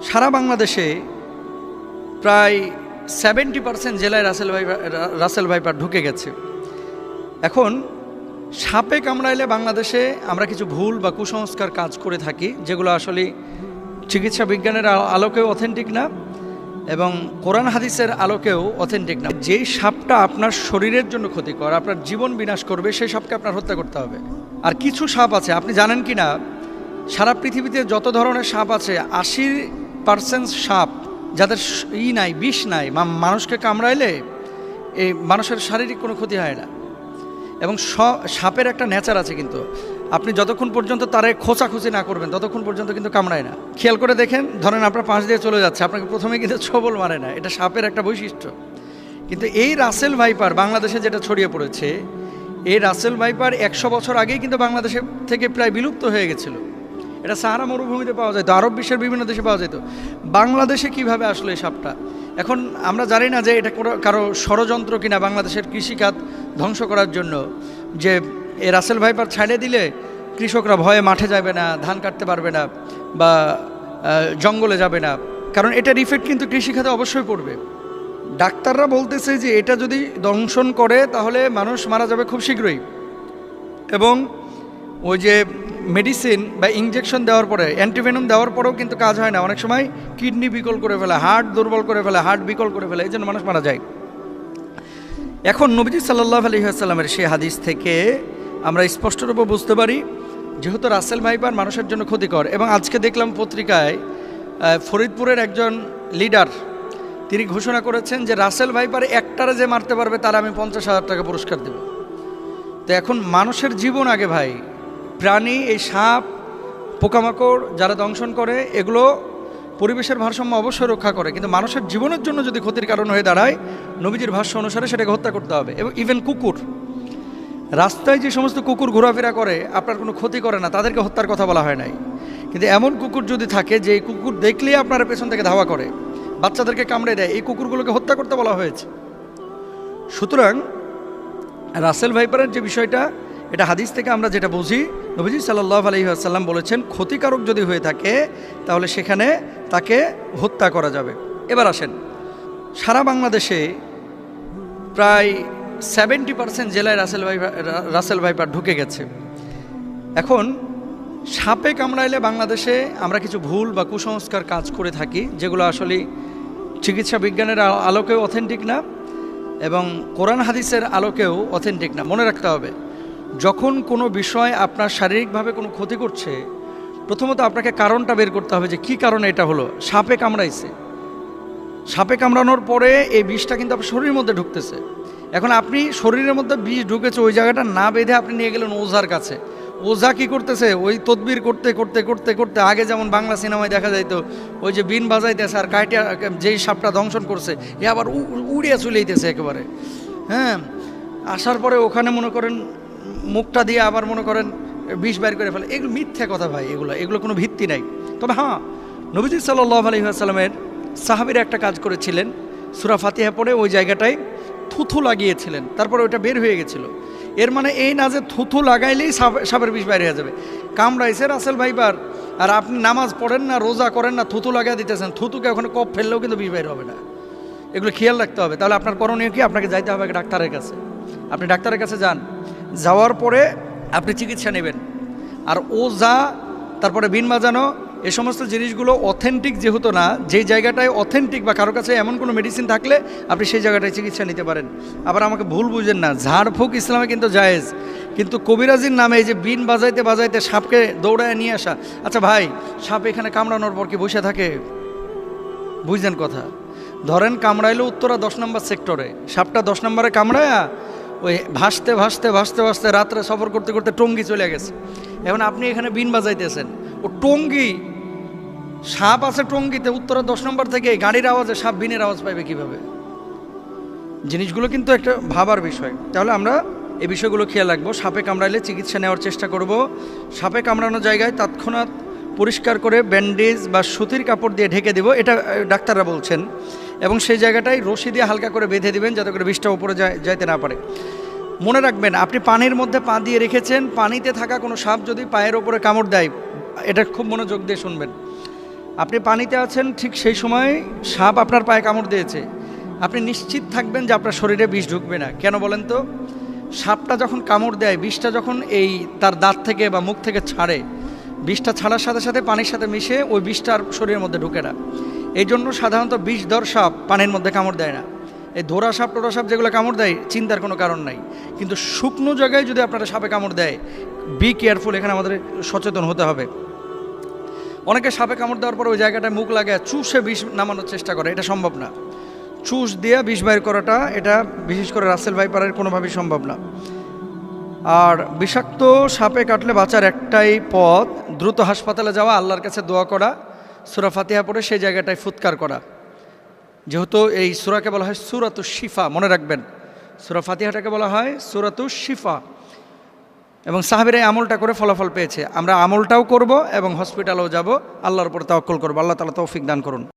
সারা বাংলাদেশে প্রায় 70% জেলায় রাসেল ভাইপার ঢুকে গেছে। এখন সাপে কামড়াইলে বাংলাদেশে আমরা কিছু ভুল বা কুসংস্কার কাজ করে থাকি, যেগুলো আসলে চিকিৎসা বিজ্ঞানের আলোকেও অথেন্টিক না এবং কোরআন হাদিসের আলোকেও অথেন্টিক না। যেই সাপটা আপনার শরীরের জন্য ক্ষতিকর, আপনার জীবন বিনাশ করবে, সেই সাপকে আপনার হত্যা করতে হবে। আর কিছু সাপ আছে, আপনি জানেন কি না, সারা পৃথিবীতে যত ধরনের সাপ আছে 80% সাপ যাদের নাই, বিষ নাই, মানুষকে কামড়াইলে এই মানুষের শারীরিক কোনো ক্ষতি হয় না। এবং সাপের একটা নেচার আছে, কিন্তু আপনি যতক্ষণ পর্যন্ত তারে খোঁচাখুচি না করবেন ততক্ষণ পর্যন্ত কিন্তু কামড়ায় না। খেয়াল করে দেখেন, ধরেন আপনার পাশ দিয়ে চলে যাচ্ছে, আপনাকে প্রথমে কিন্তু ছোবল মারে না, এটা সাপের একটা বৈশিষ্ট্য। কিন্তু এই রাসেল ভাইপার বাংলাদেশে যেটা ছড়িয়ে পড়েছে, এই রাসেল ভাইপার 100 বছর আগেই কিন্তু বাংলাদেশে থেকে প্রায় বিলুপ্ত হয়ে গেছিল। এটা সাহারা মরুভূমিতে পাওয়া যেত, আরব বিশ্বের বিভিন্ন দেশে পাওয়া যেত। বাংলাদেশে কিভাবে আসলো এই সাপটা, এখন আমরা জানি না যে এটা কারো ষড়যন্ত্র কিনা বাংলাদেশের কৃষিখাত ধ্বংস করার জন্য, যে এই রাসেল ভাইপার ছাড়িয়ে দিলে কৃষকরা ভয়ে মাঠে যাবে না, ধান কাটতে পারবে না বা জঙ্গলে যাবে না, কারণ এটার ইফেক্ট কিন্তু কৃষিখাতে অবশ্যই পড়বে। ডাক্তাররা বলতেছে যে এটা যদি দংশন করে তাহলে মানুষ মারা যাবে খুব শীঘ্রই, এবং ওই যে মেডিসিন বা ইঞ্জেকশন দেওয়ার পরে, অ্যান্টিভেনম দেওয়ার পরেও কিন্তু কাজ হয় না। অনেক সময় কিডনি বিকল করে ফেলে, হার্ট দুর্বল করে ফেলে, হার্ট বিকল করে ফেলে, এই জন্য মানুষ মারা যায়। এখন নবীজি সাল্লাল্লাহু আলাইহি ওয়াসাল্লামের সেই হাদিস থেকে আমরা স্পষ্টরূপে বুঝতে পারি, যেহেতু রাসেল ভাইপার মানুষের জন্য ক্ষতিকর। এবং আজকে দেখলাম পত্রিকায় ফরিদপুরের একজন লিডার তিনি ঘোষণা করেছেন যে রাসেল ভাইপার একটারে যে মারতে পারবে তার আমি 50,000 টাকা পুরস্কার দেব। তো এখন মানুষের জীবন আগে ভাই, প্রাণী, এই সাপ, পোকামাকড় যারা দংশন করে এগুলো পরিবেশের ভারসাম্য অবশ্যই রক্ষা করে, কিন্তু মানুষের জীবনের জন্য যদি ক্ষতির কারণ হয়ে দাঁড়ায়, নবীজির ভাষ্য অনুসারে সেটাকে হত্যা করতে হবে। এবং ইভেন কুকুর, রাস্তায় যে সমস্ত কুকুর ঘোরাফেরা করে আপনার কোনো ক্ষতি করে না, তাদেরকে হত্যার কথা বলা হয় নাই। কিন্তু এমন কুকুর যদি থাকে যে কুকুর দেখলেই আপনার পেছন থেকে ধাওয়া করে, বাচ্চাদেরকে কামড়ে দেয়, এই কুকুরগুলোকে হত্যা করতে বলা হয়েছে। সুতরাং রাসেল ভাইপারের যে বিষয়টা, এটা হাদিস থেকে আমরা যেটা বুঝি, নবীজি সাল্লাল্লাহু আলাইহি ওয়াসাল্লাম বলেছেন ক্ষতিকারক যদি হয়ে থাকে তাহলে সেখানে তাকে হত্যা করা যাবে। এবার আসেন, সারা বাংলাদেশে প্রায় 70% জেলায় রাসেল ভাইপার ঢুকে গেছে। এখন সাপে কামড়াইলে বাংলাদেশে আমরা কিছু ভুল বা কুসংস্কার কাজ করে থাকি, যেগুলো আসলে চিকিৎসা বিজ্ঞানের আলোকেও অথেন্টিক না এবং কোরআন হাদিসের আলোকেও অথেন্টিক না। মনে রাখতে হবে, যখন কোনো বিষয় আপনার শারীরিকভাবে কোনো ক্ষতি করছে, প্রথমত আপনাকে কারণটা বের করতে হবে যে কী কারণে এটা হলো। সাপে কামড়াইছে, সাপে কামড়ানোর পরে এই বিষটা কিন্তু আপনার শরীরের মধ্যে ঢুকতেছে। এখন আপনি শরীরের মধ্যে বিষ ঢুকেছে, ওই জায়গাটা না বেঁধে আপনি নিয়ে গেলেন ওঝার কাছে। ওঝা কি করতেছে, ওই তদবির করতে করতে করতে করতে, আগে যেমন বাংলা সিনেমায় দেখা যাইতো ওই যে বিন বাজাইতেছে আর কাইটিয়া যেই সাপটা দংশন করছে এ আবার উড়িয়া চলেইতেছে একেবারে। হ্যাঁ, আসার পরে ওখানে মনে করেন মুখটা দিয়ে আবার মনে করেন বিষ বাইর করে ফেলে। এগুলো মিথ্যা কথা ভাই, এগুলো কোনো ভিত্তি নাই। তবে হ্যাঁ, নবীজি সাল্লাল্লাহু আলাইহি ওয়াসাল্লামের সাহাবীরা একটা কাজ করেছিলেন, সূরা ফাতিহা পড়ে ওই জায়গাটায় থুথু লাগিয়েছিলেন, তারপরে ওটা বের হয়ে গেছিল। এর মানে এই না যে থুথু লাগাইলেই সাপের বিষ বাইরে হয়ে যাবে। কামড়াইছে রাসেল ভাইপার আর আপনি নামাজ পড়েন না, রোজা করেন না, থুথু লাগিয়ে দিতেছেন, থুতুকে ওখানে কপ ফেললেও কিন্তু বিষ বাইর হবে না। এগুলো খেয়াল রাখতে হবে। তাহলে আপনার করণীয় কি? আপনাকে যাইতে হবে ডাক্তারের কাছে। আপনি ডাক্তারের কাছে যান, যাওয়ার পরে আপনি চিকিৎসা নেবেন। আর ওঝা, তারপরে বিন বাজানো, এই সমস্ত জিনিসগুলো অথেন্টিক যেহেতু না, যেই জায়গাটায় অথেন্টিক বা কারো কাছে এমন কোনো মেডিসিন থাকলে আপনি সেই জায়গাটায় চিকিৎসা নিতে পারেন। আবার আমাকে ভুল বুঝেন না, ঝাড়ফুঁক ইসলামে কিন্তু জায়েজ, কিন্তু কবিরাজির নামে এই যে বিন বাজাইতে বাজাইতে সাপকে দৌড়ায় নিয়ে আসা। আচ্ছা ভাই, সাপ এখানে কামড়ানোর পর কি বসে থাকে? বুঝলেন কথা? ধরেন কামড়াইলো উত্তরা 10 নম্বর সেক্টরে, সাপটা 10 নম্বরে কামড়ায়া ওই ভাসতে ভাসতে ভাসতে ভাসতে রাত্রে সফর করতে করতে টঙ্গী চলে গেছে। এখন আপনি এখানে বিন বাজাইতেছেন, ও টঙ্গী, সাপ আছে টঙ্গীতে, উত্তরা 10 নম্বর থেকে গাড়ির আওয়াজে সাপ বিনের আওয়াজ পাইবে কিভাবে? জিনিসগুলো কিন্তু একটা ভাবার বিষয়। তাহলে আমরা এই বিষয়গুলো খেয়াল রাখবো। সাপে কামড়াইলে চিকিৎসা নেওয়ার চেষ্টা করব। সাপে কামড়ানো জায়গায় তৎক্ষণাৎ পরিষ্কার করে ব্যান্ডেজ বা সুতির কাপড় দিয়ে ঢেকে দেব, এটা ডাক্তাররা বলছেন। এবং সেই জায়গাটায় রশি দিয়ে হালকা করে বেঁধে দিবেন যাতে করে বিষটা উপরে যাইতে না পারে। মনে রাখবেন, আপনি পানির মধ্যে পা দিয়ে রেখেছেন, পানিতে থাকা কোনো সাপ যদি পায়ের ওপরে কামড় দেয়, এটা খুব মনোযোগ দিয়ে শুনবেন, আপনি পানিতে আছেন, ঠিক সেই সময় সাপ আপনার পায়ে কামড় দিয়েছে, আপনি নিশ্চিত থাকবেন যে আপনার শরীরে বিষ ঢুকবে না। কেন বলেন তো? সাপটা যখন কামড় দেয়, বিষটা যখন এই তার দাঁত থেকে বা মুখ থেকে ছাড়ে, বিষটা ছাড়ার সাথে সাথে পানির সাথে মিশে ওই বিষটা আর শরীরের মধ্যে ঢুকে না। এই জন্য সাধারণত বিষধর সাপ পানির মধ্যে কামড় দেয় না। এই ধরা সাপ টোরা সাপ যেগুলো কামড় দেয়, চিন্তার কোনো কারণ নাই। কিন্তু শুকনো জায়গায় যদি আপনারা সাপে কামড় দেয়, বি কেয়ারফুল, এখানে আমাদের সচেতন হতে হবে। অনেকে সাপে কামড় দেওয়ার পর ওই জায়গাটায় মুখ লাগে চুষে বিষ নামানোর চেষ্টা করে, এটা সম্ভব না। চুষ দিয়ে বিষ বাইর করাটা, এটা বিশেষ করে রাসেল ভাইপারের কোনোভাবেই সম্ভব না। আর বিষাক্ত সাপে কাটলে বাঁচার একটাই পথ, দ্রুত হাসপাতালে যাওয়া, আল্লাহর কাছে দোয়া করা, সূরা ফাতিহা পড়ে সেই জায়গাটায় ফুৎকার করা। যেহেতু এই সূরাকে বলা হয় সূরাতুশ শিফা, মনে রাখবেন, সূরা ফাতিহাটাকে বলা হয় সূরাতুশ শিফা। এবং সাহাবীরা এই আমলটা করে ফলাফল পেয়েছে। আমরা আমলটাও করব এবং হসপিটালেও যাব, আল্লাহর উপর তাওয়াক্কুল করব। আল্লাহ তাআলা তৌফিক দান করুন।